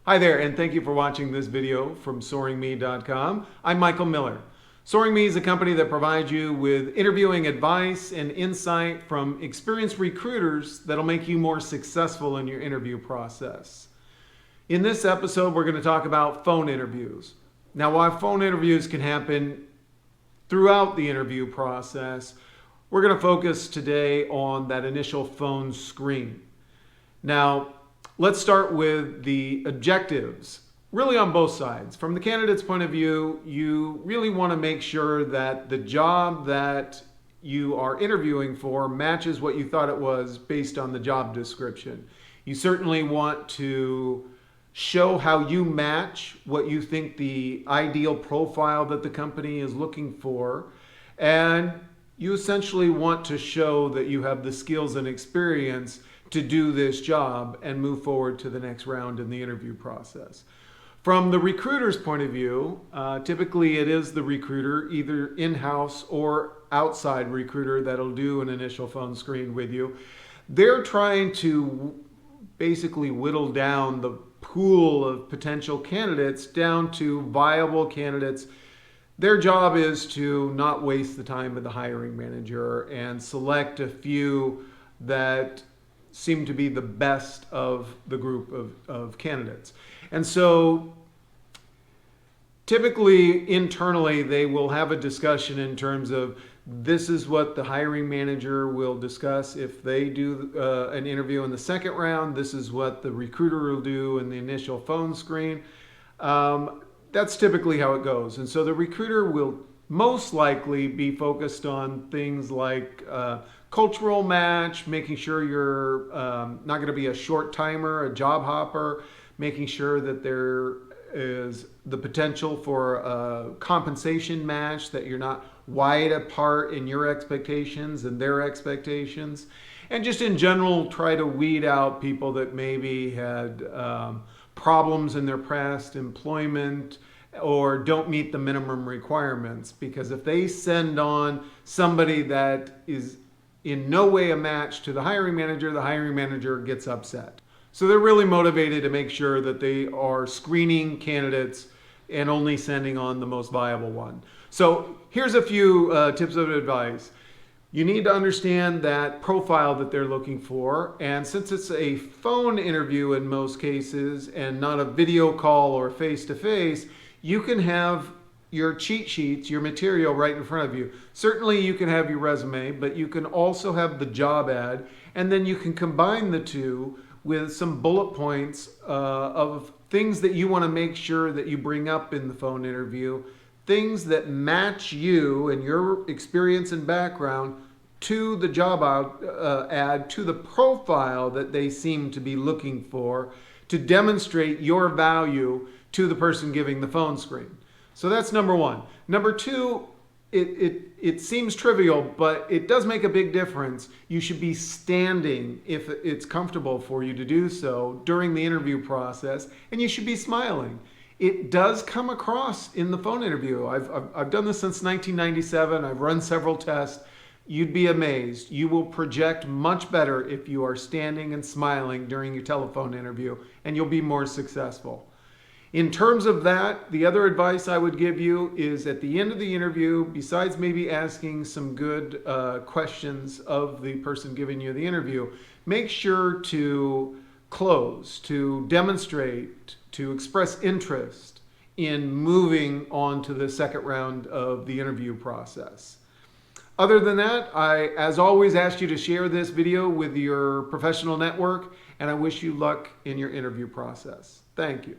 Hi there, and thank you for watching this video from SoaringMe.com. I'm Michael Miller. SoaringMe is a company that provides you with interviewing advice and insight from experienced recruiters that'll make you more successful in your interview process. In this episode, we're going to talk about phone interviews. Now, while phone interviews can happen throughout the interview process, we're going to focus today on that initial phone screen. Now, let's start with the objectives, really on both sides. From the candidate's point of view, you really want to make sure that the job that you are interviewing for matches what you thought it was based on the job description. You certainly want to show how you match what you think the ideal profile that the company is looking for, and you essentially want to show that you have the skills and experience to do this job and move forward to the next round in the interview process. From the recruiter's point of view, typically it is the recruiter, either in-house or outside recruiter, that'll do an initial phone screen with you. They're trying to basically whittle down the pool of potential candidates down to viable candidates. Their job is to not waste the time of the hiring manager and select a few that seem to be the best of the group of candidates. And so typically internally they will have a discussion in terms of this is what the hiring manager will discuss if they do an interview in the second round. This is what the recruiter will do in the initial phone screen. That's typically how it goes. And so the recruiter will most likely be focused on things like cultural match, making sure you're not going to be a short timer, a job hopper, making sure that there is the potential for a compensation match, that you're not wide apart in your expectations and their expectations, and just in general try to weed out people that maybe had problems in their past employment or don't meet the minimum requirements, because if they send on somebody that is in no way a match to the hiring manager gets upset. So they're really motivated to make sure that they are screening candidates and only sending on the most viable one. So here's a few tips of advice. You need to understand that profile that they're looking for, and since it's a phone interview in most cases and not a video call or face-to-face, you can have your cheat sheets, your material right in front of you. Certainly you can have your resume, but you can also have the job ad, and then you can combine the two with some bullet points of things that you want to make sure that you bring up in the phone interview, things that match you and your experience and background to the job ad, to the profile that they seem to be looking for, to demonstrate your value to the person giving the phone screen. So that's number one. Number two, it seems trivial, but it does make a big difference. You should be standing if it's comfortable for you to do so during the interview process, and you should be smiling. It does come across in the phone interview. I've done this since 1997. I've run several tests. You'd be amazed. You will project much better if you are standing and smiling during your telephone interview, and you'll be more successful. In terms of that, the other advice I would give you is at the end of the interview, besides maybe asking some good questions of the person giving you the interview, make sure to close, to demonstrate, to express interest in moving on to the second round of the interview process. Other than that, I, as always, ask you to share this video with your professional network, and I wish you luck in your interview process. Thank you.